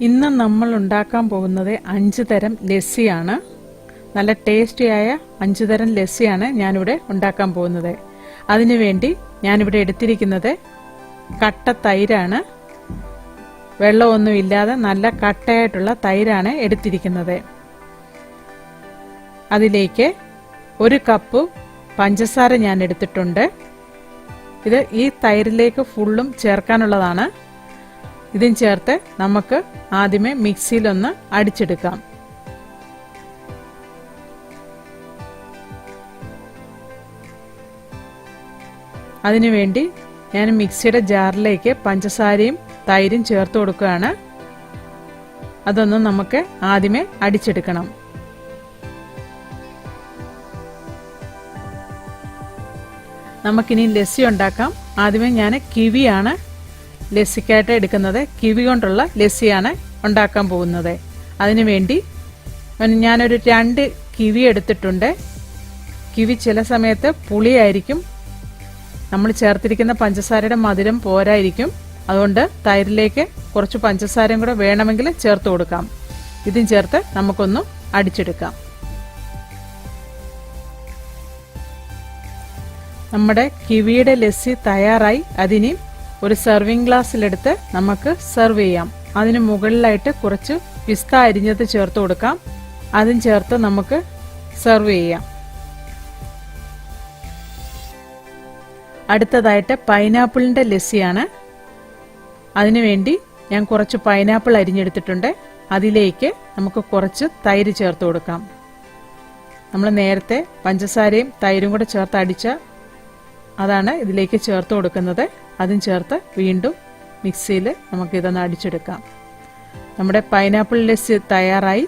ഇന്ന് നമ്മൾ ഉണ്ടാക്കാൻ പോകുന്നത് 5 തരം ലസ്സിയാണ്. നല്ല ടേസ്റ്റിയായ 5 തരം ലസ്സിയാണ് ഞാനിവിടെ ഉണ്ടാക്കാൻ പോകുന്നത്. അതിനുവേണ്ടി ഞാനിവിടെ എടുത്തിരിക്കുന്നത് കട്ട തൈരാണ്. വെള്ളമൊന്നുമില്ലാതെ നല്ല കട്ടയായിട്ടുള്ള തൈരാണ് എടുത്തിരിക്കുന്നത്. അതിലേക്ക് 1 കപ്പ് പഞ്ചസാര ഞാൻ എടുത്തിട്ടുണ്ട്. ഇത് ഈ തൈരിലേക്ക് ഫുള്ളും ചേർക്കാനുള്ളതാണ്. ഇതും ചേർത്ത് നമുക്ക് ആദ്യമേ മിക്സിയിലൊന്ന് അടിച്ചെടുക്കാം. അതിനുവേണ്ടി ഞാൻ മിക്സിയുടെ ജാറിലേക്ക് പഞ്ചസാരയും തൈരും ചേർത്ത് കൊടുക്കുകയാണ്. അതൊന്ന് നമുക്ക് ആദ്യമേ അടിച്ചെടുക്കണം. നമുക്കിനി ലസ്സി ഉണ്ടാക്കാം. ആദ്യമേ ഞാൻ കിവിയാണ് ലസ്സിക്കായിട്ട് എടുക്കുന്നത്. കിവി കൊണ്ടുള്ള ലസ്സിയാണ് ഉണ്ടാക്കാൻ പോകുന്നത്. അതിനുവേണ്ടി ഞാനൊരു 2 കിവി എടുത്തിട്ടുണ്ട്. കിവി ചില സമയത്ത് പുളിയായിരിക്കും. നമ്മൾ ചേർത്തിരിക്കുന്ന പഞ്ചസാരയുടെ മധുരം പോരായിരിക്കും. അതുകൊണ്ട് തൈരിലേക്ക് കുറച്ച് പഞ്ചസാരയും കൂടെ വേണമെങ്കിൽ ചേർത്ത് കൊടുക്കാം. ഇതും ചേർത്ത് നമുക്കൊന്ന് അടിച്ചെടുക്കാം. നമ്മുടെ കിവിയുടെ ലസ്സി തയ്യാറായി. അതിന് ഒരു സെർവിങ് ഗ്ലാസ്സിലെടുത്ത് നമുക്ക് സെർവ് ചെയ്യാം. അതിന് മുകളിലായിട്ട് കുറച്ച് പിസ്ത അരിഞ്ഞത് ചേർത്ത് കൊടുക്കാം. അതും ചേർത്ത് നമുക്ക് സെർവ് ചെയ്യാം. അടുത്തതായിട്ട് പൈനാപ്പിളിൻ്റെ ലസ്സിയാണ്. അതിനുവേണ്ടി ഞാൻ കുറച്ച് പൈനാപ്പിൾ അരിഞ്ഞെടുത്തിട്ടുണ്ട്. അതിലേക്ക് നമുക്ക് കുറച്ച് തൈര് ചേർത്ത് കൊടുക്കാം. നമ്മൾ നേരത്തെ പഞ്ചസാരയും തൈരും കൂടെ ചേർത്ത് അടിച്ച അതാണ് ഇതിലേക്ക് ചേർത്ത് കൊടുക്കുന്നത്. അതും ചേർത്ത് വീണ്ടും മിക്സിയിൽ നമുക്കിതൊന്ന് അടിച്ചെടുക്കാം. നമ്മുടെ പൈനാപ്പിൾ ലസ്സി തയ്യാറായി.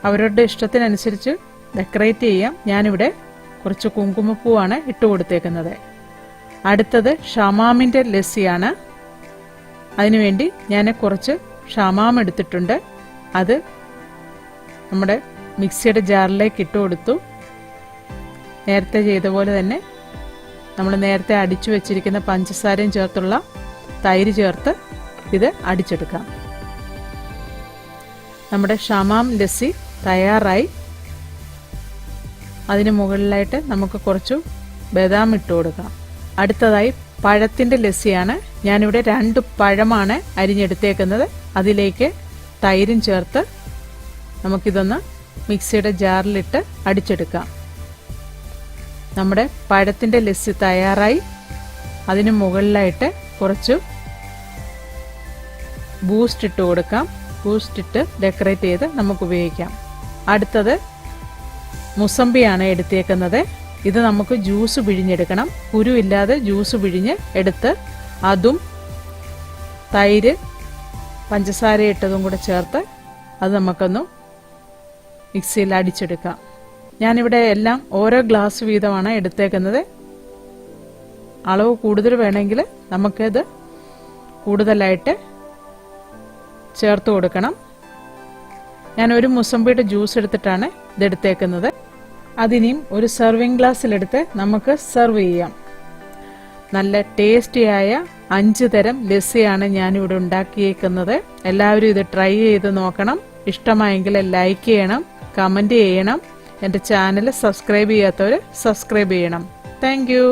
അവരുടെ ഇഷ്ടത്തിനനുസരിച്ച് ഡെക്കറേറ്റ് ചെയ്യാം. ഞാനിവിടെ കുറച്ച് കുങ്കുമപ്പൂവാണ് ഇട്ട് കൊടുത്തേക്കുന്നത്. അടുത്തത് ഷമാമിൻ്റെ ലസ്സിയാണ്. അതിനുവേണ്ടി ഞാൻ കുറച്ച് ഷമാം എടുത്തിട്ടുണ്ട്. അത് നമ്മുടെ മിക്സിയുടെ ജാറിലേക്ക് ഇട്ട് കൊടുത്തു. നേരത്തെ ചെയ്ത പോലെ തന്നെ നമ്മൾ നേരത്തെ അടിച്ചു വെച്ചിരിക്കുന്ന പഞ്ചസാരയും ചേർത്തുള്ള തൈര് ചേർത്ത് ഇത് അടിച്ചെടുക്കാം. നമ്മുടെ ഷമാം ലസ്സി തയ്യാറായി. അതിന് മുകളിലായിട്ട് നമുക്ക് കുറച്ച് ബദാം ഇട്ട് കൊടുക്കാം. അടുത്തതായി പഴത്തിൻ്റെ ലസ്സിയാണ്. ഞാനിവിടെ 2 പഴമാണ് അരിഞ്ഞെടുത്തേക്കുന്നത്. അതിലേക്ക് തൈരും ചേർത്ത് നമുക്കിതൊന്ന് മിക്സിയുടെ ജാറിലിട്ട് അടിച്ചെടുക്കാം. നമ്മുടെ പഴത്തിൻ്റെ ലസ്സി തയ്യാറായി. അതിന് മുകളിലായിട്ട് കുറച്ച് ബൂസ്റ്റ് ഇട്ട് കൊടുക്കാം. ബൂസ്റ്റ് ഇട്ട് ഡെക്കറേറ്റ് ചെയ്ത് നമുക്ക് ഉപയോഗിക്കാം. അടുത്തത് മുസമ്പിയാണ് എടുത്തേക്കുന്നത്. ഇത് നമുക്ക് ജ്യൂസ് പിഴിഞ്ഞെടുക്കണം. കുരുവില്ലാതെ ജ്യൂസ് പിഴിഞ്ഞ് എടുത്ത് അതും തൈര് പഞ്ചസാര ഇട്ടതും കൂടെ ചേർത്ത് അത് നമുക്കൊന്ന് മിക്സിയിൽ അടിച്ചെടുക്കാം. ഞാനിവിടെ എല്ലാം ഓരോ ഗ്ലാസ് വീതമാണ് എടുത്തേക്കുന്നത്. അളവ് കൂടുതൽ വേണമെങ്കിൽ നമുക്കിത് കൂടുതലായിട്ട് ചേർത്ത് കൊടുക്കണം. ഞാൻ ഒരു മുസമ്പിയുടെ ജ്യൂസ് എടുത്തിട്ടാണ് ഇതെടുത്തേക്കുന്നത്. അതിനെയും ഒരു സെർവിങ് ഗ്ലാസ്സിലെടുത്ത് നമുക്ക് സെർവ് ചെയ്യാം. നല്ല ടേസ്റ്റിയായ 5 തരം ലസ്സിയാണ് ഞാനിവിടെ ഉണ്ടാക്കിയേക്കുന്നത്. എല്ലാവരും ഇത് ട്രൈ ചെയ്ത് നോക്കണം. ഇഷ്ടമായെങ്കിൽ ലൈക്ക് ചെയ്യണം, കമൻറ്റ് ചെയ്യണം. എൻ്റെ ചാനൽ സബ്സ്ക്രൈബ് ചെയ്യാത്തവർ സബ്സ്ക്രൈബ് ചെയ്യണം. Thank you.